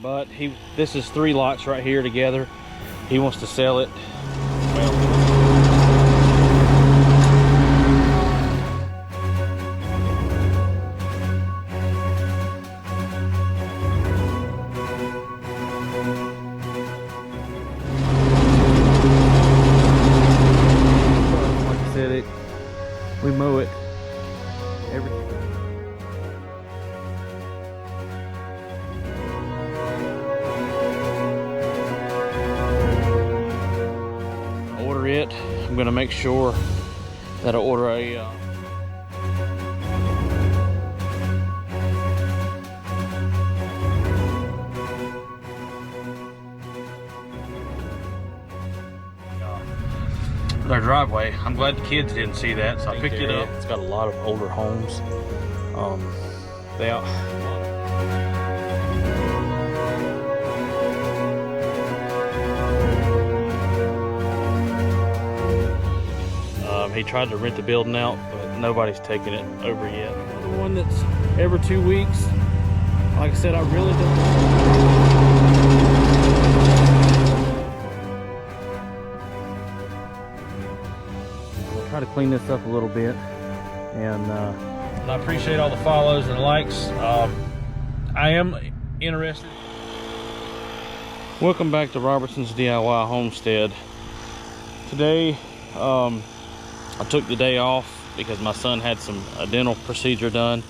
but this is 3 lots right here together. He wants to sell it. Well, we mow it every order it. I'm gonna make sure that I order a their driveway. I'm glad the kids didn't see that, so I picked it up. It's got a lot of older homes. He tried to rent the building out, but nobody's taking it over yet. The one that's every 2 weeks. Like I said, I really don't. Try to clean this up a little bit, and I appreciate all the follows and likes. I am interested. Welcome back to Robertson's DIY Homestead. Today I took the day off because my son had a dental procedure done,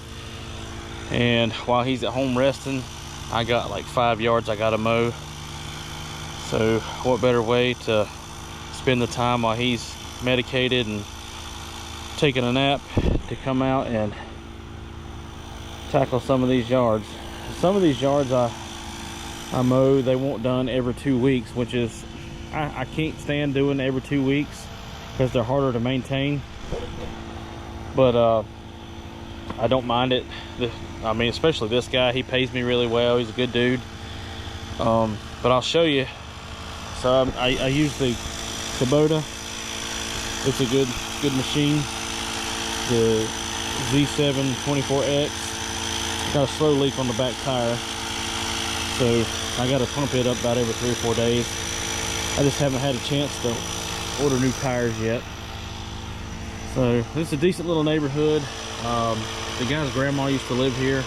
and while he's at home resting, I got like 5 yards I gotta mow. So what better way to spend the time while he's medicated and taking a nap to come out and tackle some of these yards. Some of these yards I mow, they want done every 2 weeks, which is I can't stand doing every 2 weeks because they're harder to maintain. But I don't mind it. I mean, especially this guy, he pays me really well. He's a good dude. But I'll show you. So I use the Kubota. It's a good machine. The Z7 24X. Got a slow leak on the back tire, so I got to pump it up about every 3 or 4 days. I just haven't had a chance to order new tires yet. So this is a decent little neighborhood. The guy's grandma used to live here.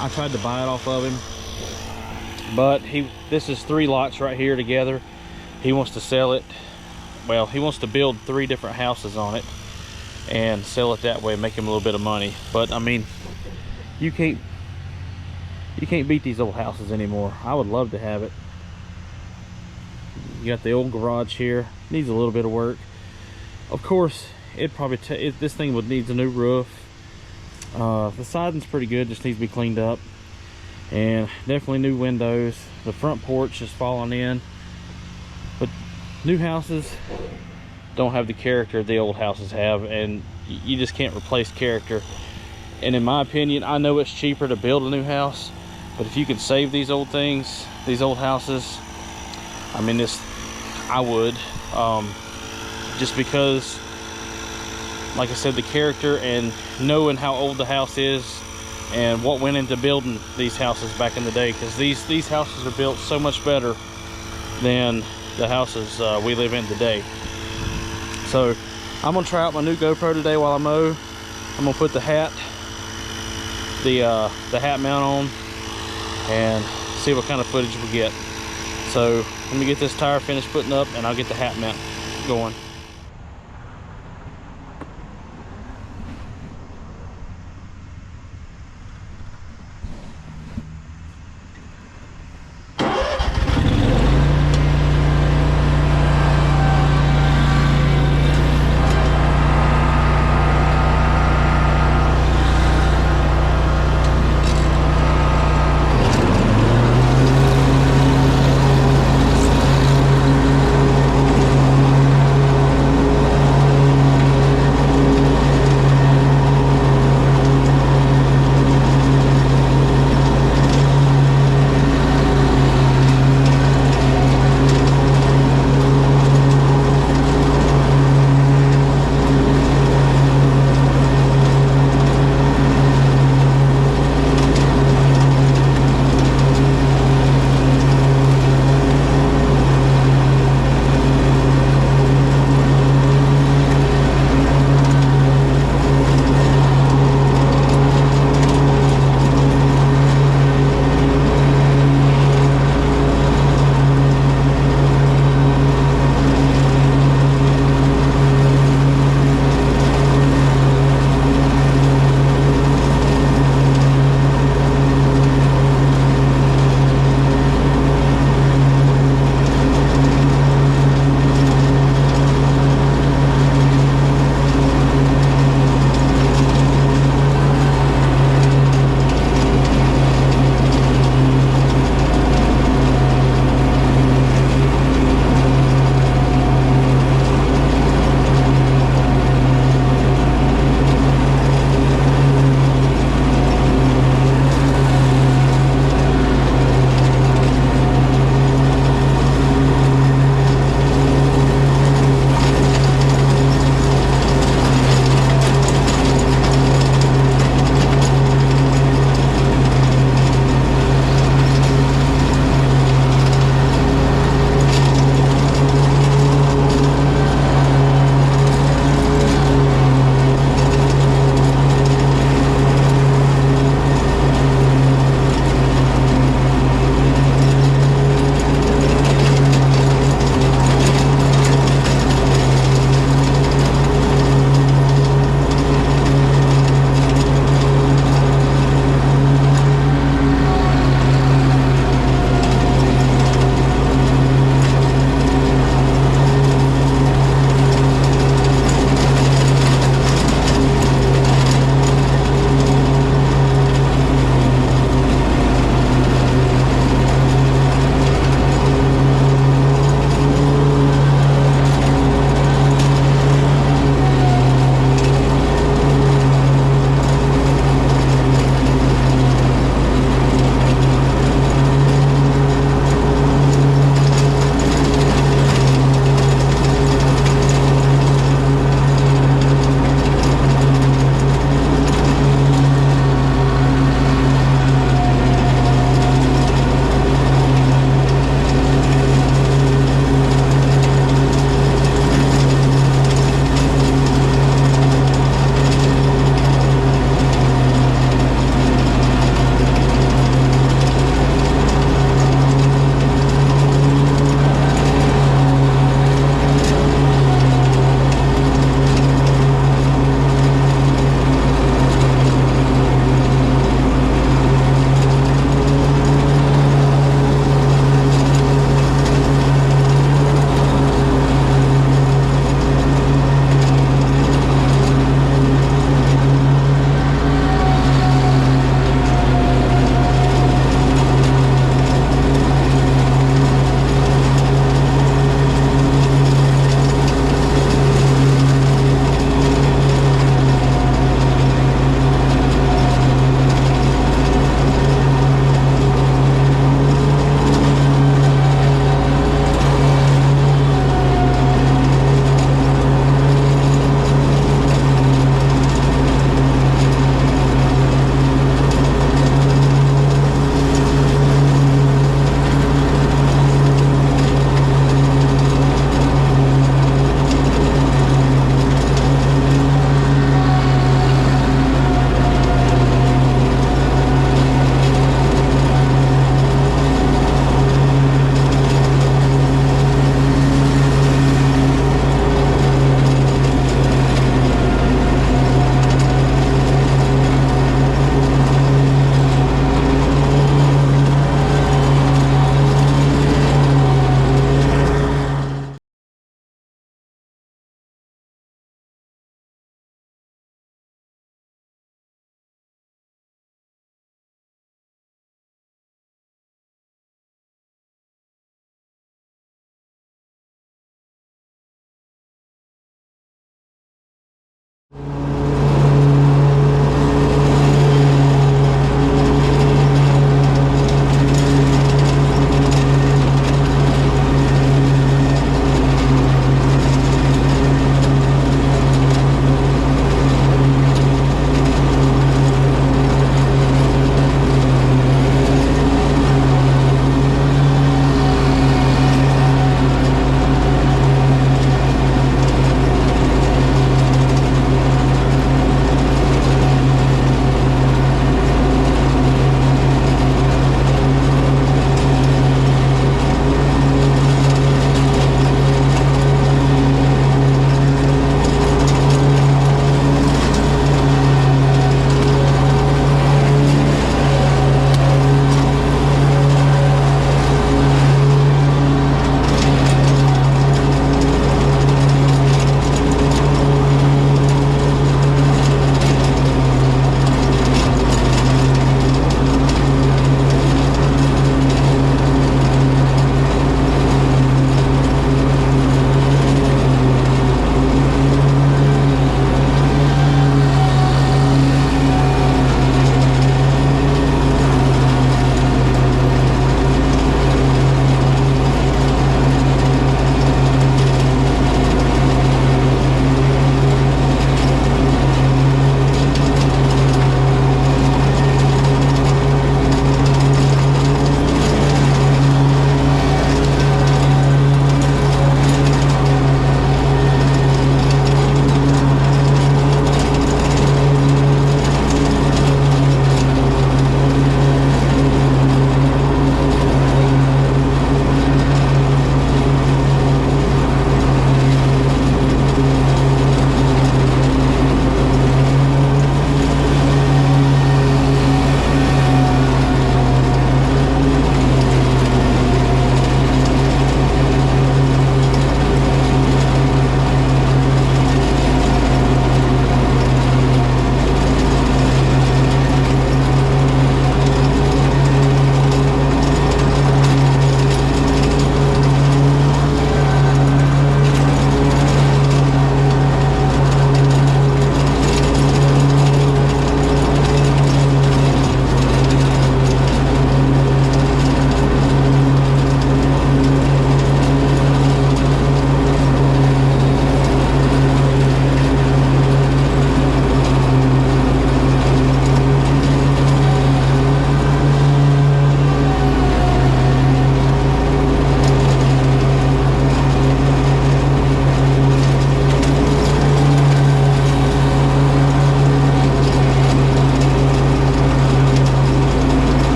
I tried to buy it off of him, but this is 3 lots right here together. He wants to sell it. Well, he wants to build 3 different houses on it and sell it that way, make him a little bit of money. But I mean, you can't beat these old houses anymore. I would love to have it. You got the old garage here, needs a little bit of work. Of course, this thing would need a new roof. The siding's pretty good, just needs to be cleaned up, and definitely new windows. The front porch is falling in. But new houses don't have the character the old houses have, and you just can't replace character. And in my opinion, I know it's cheaper to build a new house, but if you can save these old things, these old houses, I mean, I would. Just because, like I said, the character and knowing how old the house is and what went into building these houses back in the day, because these houses are built so much better than the houses we live in today. So I'm gonna try out my new GoPro today while I mow. I'm gonna put the hat mount on and see what kind of footage we get. So let me get this tire finished putting up, and I'll get the hat mount going.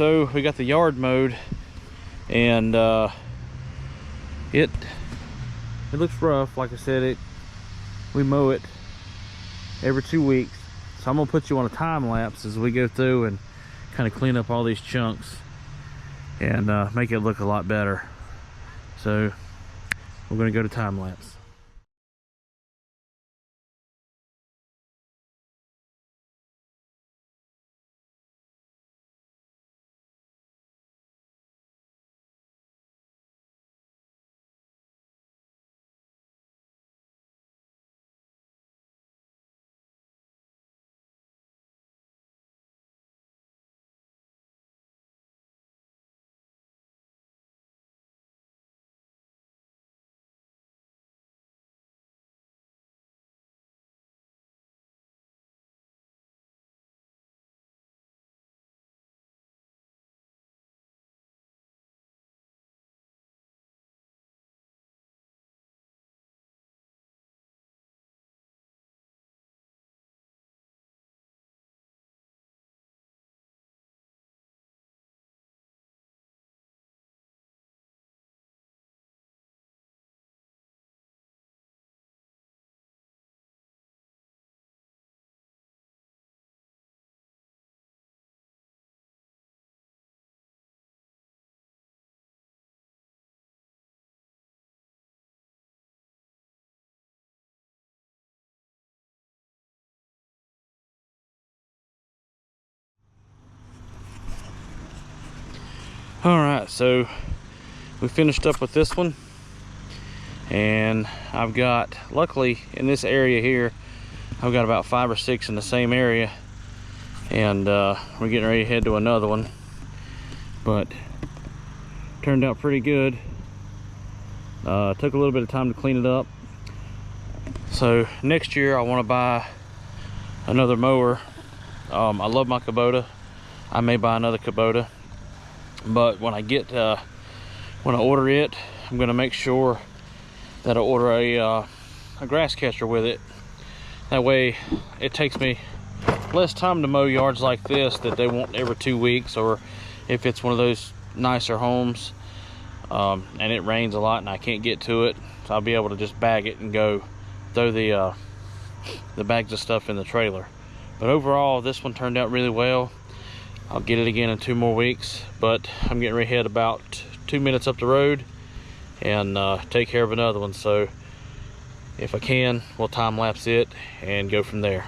so we got the yard mowed, and it looks rough. Like I said, we mow it every 2 weeks, so I'm gonna put you on a time lapse as we go through and kind of clean up all these chunks and make it look a lot better. So we're gonna go to time lapse. All right, so we finished up with this one, and I've got, luckily in this area here, I've got about 5 or 6 in the same area, and we're getting ready to head to another one, but turned out pretty good. Took a little bit of time to clean it up. So next year I want to buy another mower. I love my Kubota. I may buy another Kubota, but when I order it, I'm going to make sure that I order a grass catcher with it. That way it takes me less time to mow yards like this that they want every 2 weeks, or if it's one of those nicer homes and it rains a lot and I can't get to it, so I'll be able to just bag it and go throw the bags of stuff in the trailer. But overall, this one turned out really well. I'll get it again in 2 more weeks, but I'm getting ready to head about 2 minutes up the road and take care of another one. So if I can, we'll time lapse it and go from there.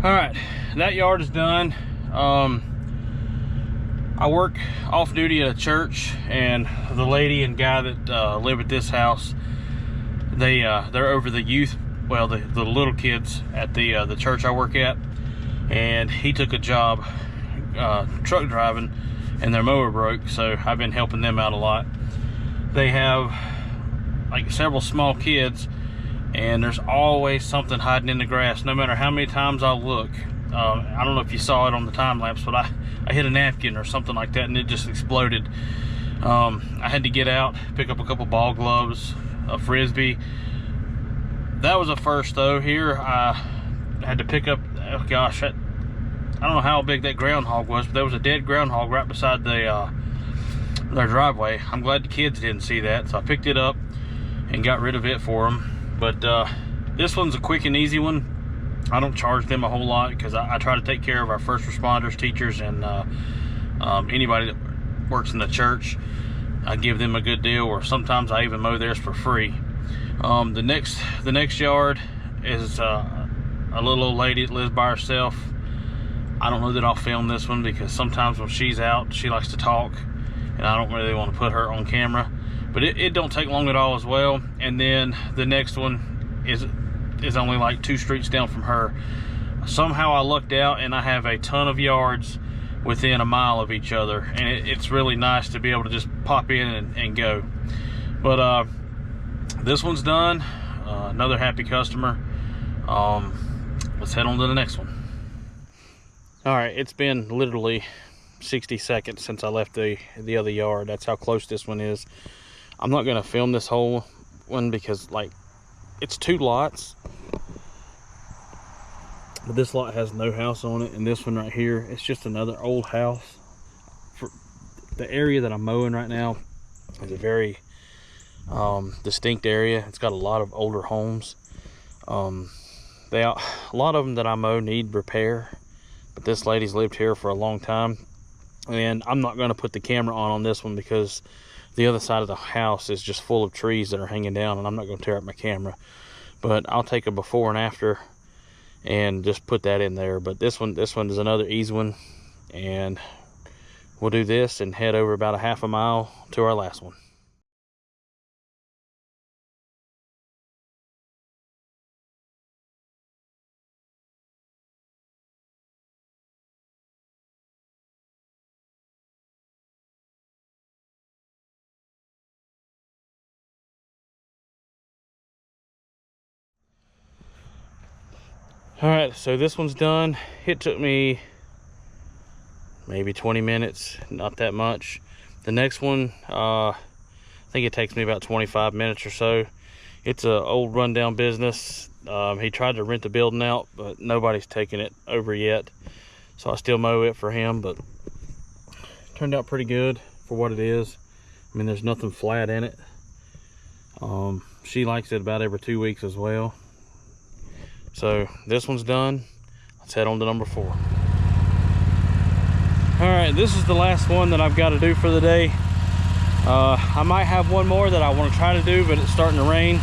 All right, that yard is done. I work off duty at a church, and the lady and guy that live at this house, they're over the youth, well, the little kids at the church I work at, and he took a job truck driving, and their mower broke, so I've been helping them out a lot. They have like several small kids, and there's always something hiding in the grass, no matter how many times I look. I don't know if you saw it on the time lapse, but I hit a napkin or something like that, and it just exploded. I had to get out, pick up a couple ball gloves, a frisbee. That was a first though. Here I had to pick up, oh gosh, I don't know how big that groundhog was, but there was a dead groundhog right beside their driveway. I'm glad the kids didn't see that, so I picked it up and got rid of it for them. But this one's a quick and easy one. I don't charge them a whole lot because I try to take care of our first responders, teachers, and anybody that works in the church. I give them a good deal, or sometimes I even mow theirs for free. The next yard is a little old lady that lives by herself. I don't know that I'll film this one because sometimes when she's out, she likes to talk, and I don't really want to put her on camera. But it don't take long at all as well. And then the next one is only like 2 streets down from her. Somehow I lucked out, and I have a ton of yards within a mile of each other, and it's really nice to be able to just pop in and go. But this one's done. Another happy customer. Let's head on to the next one. All right, it's been literally 60 seconds since I left the other yard. That's how close this one is. I'm not gonna film this whole one because like it's 2 lots, but this lot has no house on it, and this one right here, it's just another old house. For the area that I'm mowing right now is a very distinct area. It's got a lot of older homes. A lot of them that I mow need repair, but this lady's lived here for a long time, and I'm not going to put the camera on this one because the other side of the house is just full of trees that are hanging down, and I'm not going to tear up my camera. But I'll take a before and after and just put that in there. But this one is another easy one, and we'll do this and head over about a half a mile to our last one. All right, so this one's done. It took me maybe 20 minutes, not that much. The next one, I think it takes me about 25 minutes or so. It's an old rundown business. He tried to rent the building out, but nobody's taken it over yet. So I still mow it for him, but it turned out pretty good for what it is. I mean, there's nothing flat in it. She likes it about every 2 weeks as well. So this one's done. Let's head on to number 4. All right, this is the last one that I've got to do for the day. I might have one more that I want to try to do, but it's starting to rain.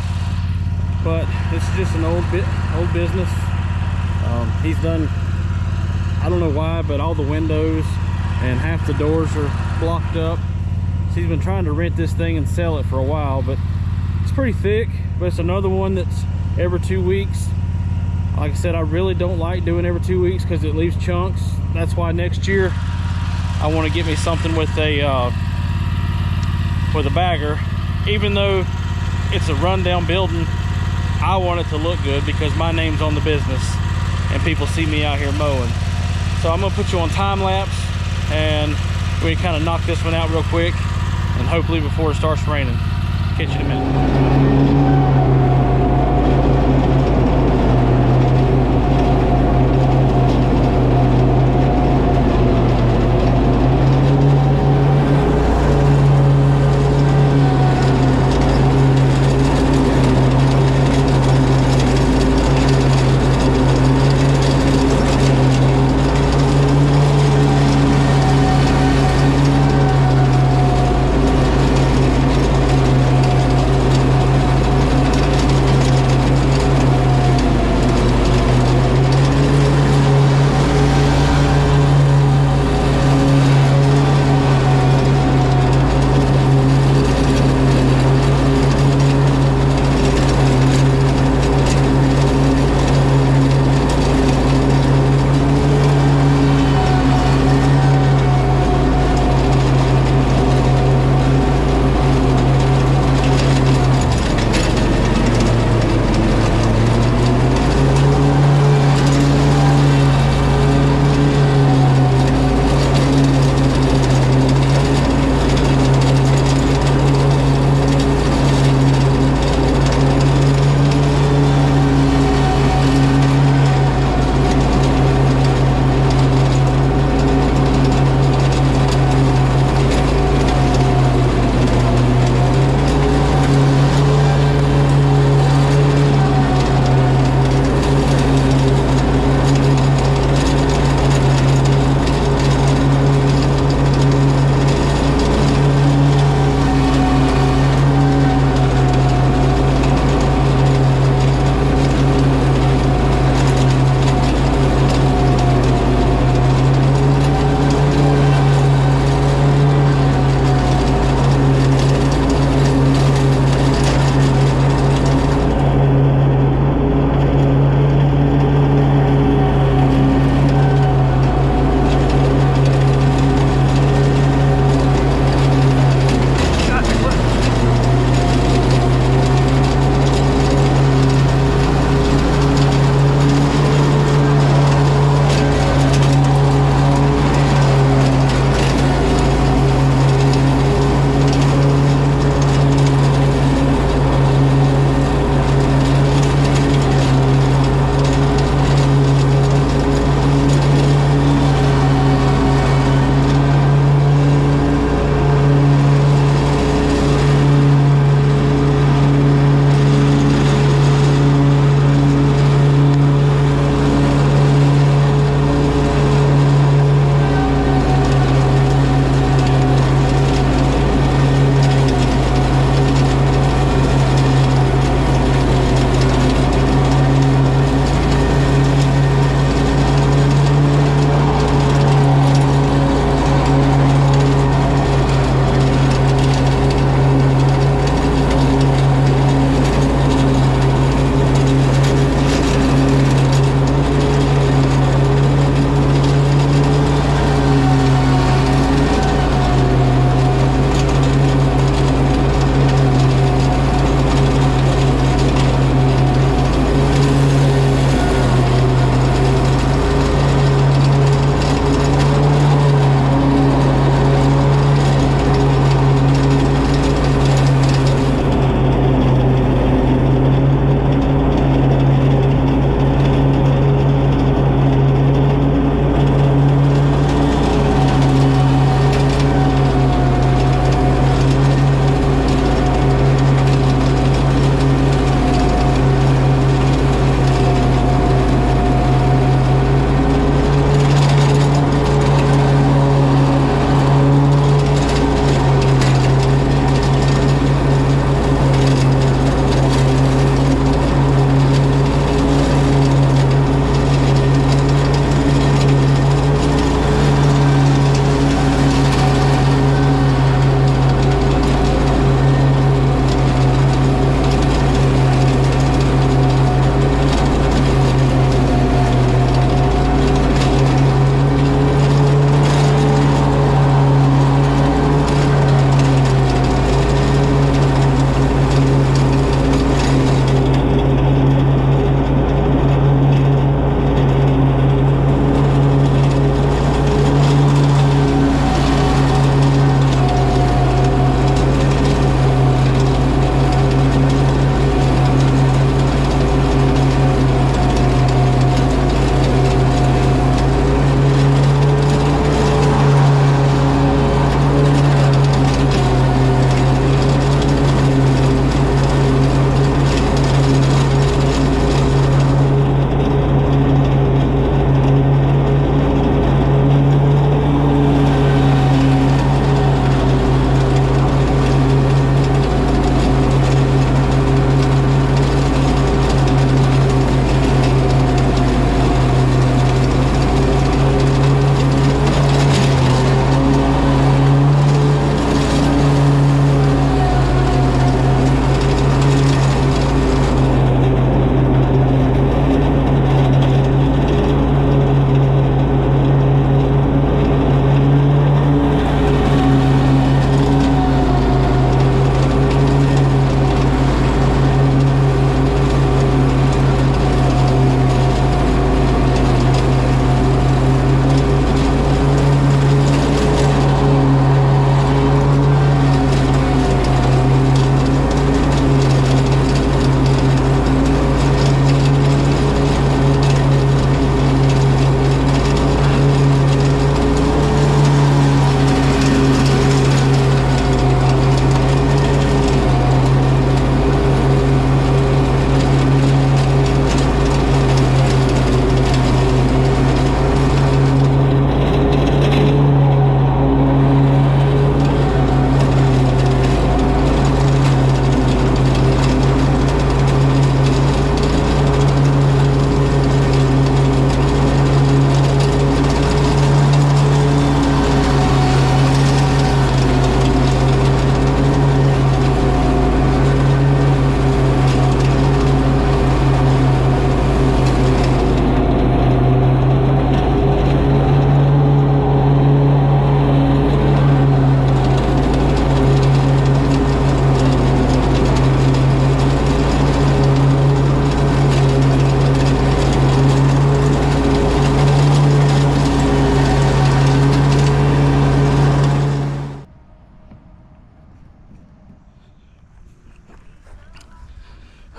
But this is just an old business. He's done, I don't know why, but all the windows and half the doors are blocked up. So he's been trying to rent this thing and sell it for a while, but it's pretty thick. But it's another one that's every 2 weeks. Like I said, I really don't like doing every 2 weeks because it leaves chunks. That's why next year I want to get me something with a bagger. Even though it's a rundown building, I want it to look good because my name's on the business and people see me out here mowing. So I'm gonna put you on time lapse, and we kind of knock this one out real quick, and hopefully before it starts raining. Catch you in a minute.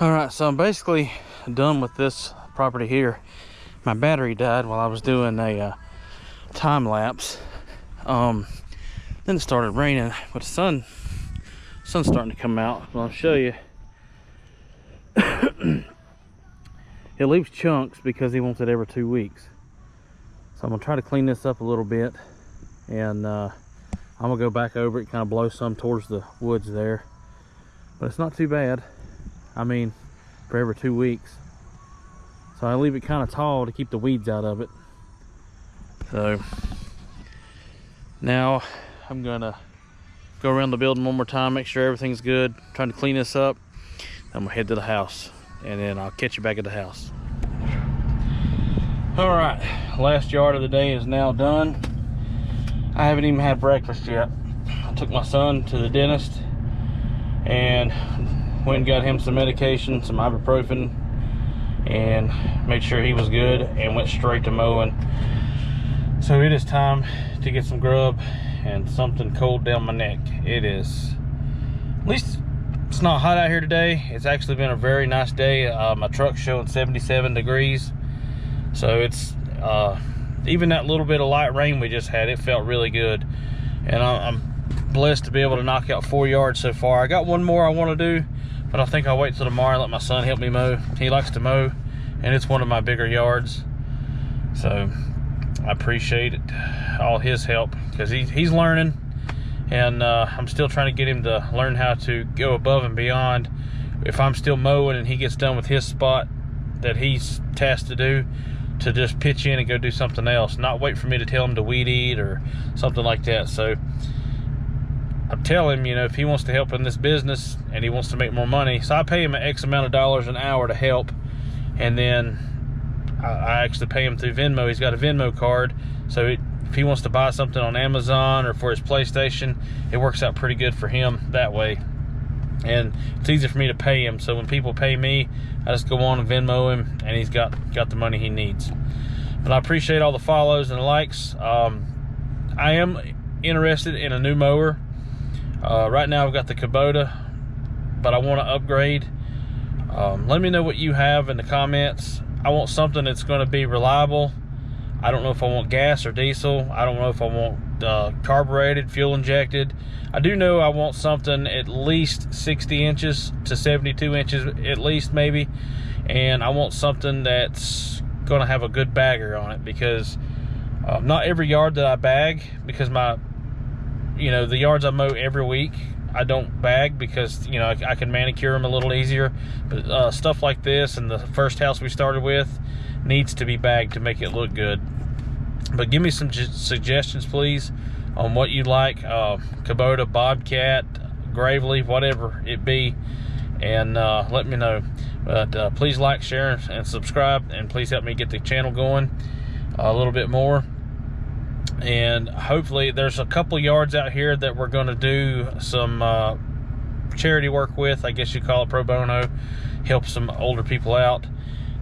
All right, so I'm basically done with this property here. My battery died while I was doing a time lapse. Then it started raining, but the sun's starting to come out. I'll show you. It leaves chunks because he wants it every 2 weeks. So I'm gonna try to clean this up a little bit, and I'm gonna go back over it, kind of blow some towards the woods there. But it's not too bad. I mean, for every 2 weeks. So I leave it kind of tall to keep the weeds out of it. So now I'm gonna go around the building one more time, make sure everything's good, trying to clean this up. I'm gonna head to the house, and then I'll catch you back at the house. All right, last yard of the day is now done. I haven't even had breakfast yet. I took my son to the dentist and went and got him some medication, some ibuprofen, and made sure he was good, and went straight to mowing. So it is time to get some grub and something cold down my neck. It is, at least it's not hot out here today. It's actually been a very nice day. My truck's showing 77 degrees. So it's, even that little bit of light rain we just had, it felt really good. And I'm blessed to be able to knock out 4 yards so far. I got one more I want to do, but I think I'll wait till tomorrow and let my son help me mow. He likes to mow, and it's one of my bigger yards. So I appreciate it, all his help, because he's learning, and I'm still trying to get him to learn how to go above and beyond. If I'm still mowing and he gets done with his spot that he's tasked to do, to just pitch in and go do something else, not wait for me to tell him to weed eat or something like that. So I tell him, you know, if he wants to help in this business and he wants to make more money, so I pay him an X amount of dollars an hour to help, and then I actually pay him through Venmo. He's got a Venmo card, so if he wants to buy something on Amazon or for his PlayStation, it works out pretty good for him that way. And it's easy for me to pay him, so when people pay me, I just go on and Venmo him, and he's got the money he needs. But I appreciate all the follows and the likes. I am interested in a new mower. Right now I've got the Kubota, but I want to upgrade. Let me know what you have in the comments. I want something that's going to be reliable. I don't know if I want gas or diesel. I don't know if I want carbureted, fuel injected. I do know I want something at least 60 inches to 72 inches at least, maybe. And I want something that's going to have a good bagger on it, because not every yard that I bag, because the yards I mow every week, I don't bag, because I can manicure them a little easier. But stuff like this, and the first house we started with, needs to be bagged to make it look good. But give me some suggestions, please, on what you like. Kubota, Bobcat, Gravely, whatever it be, and let me know. But please like, share, and subscribe, and please help me get the channel going a little bit more. And hopefully there's a couple yards out here that we're going to do some charity work with, I guess you call it, pro bono, help some older people out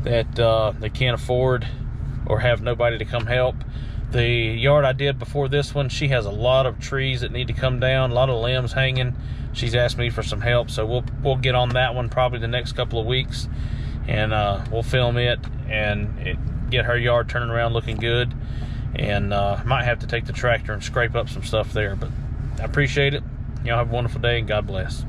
that they can't afford or have nobody to come help. The yard I did before this one, she has a lot of trees that need to come down, a lot of limbs hanging. She's asked me for some help, so we'll get on that one probably the next couple of weeks, and we'll film it and get her yard turning around looking good. And might have to take the tractor and scrape up some stuff there. But I appreciate it. Y'all have a wonderful day, and God bless.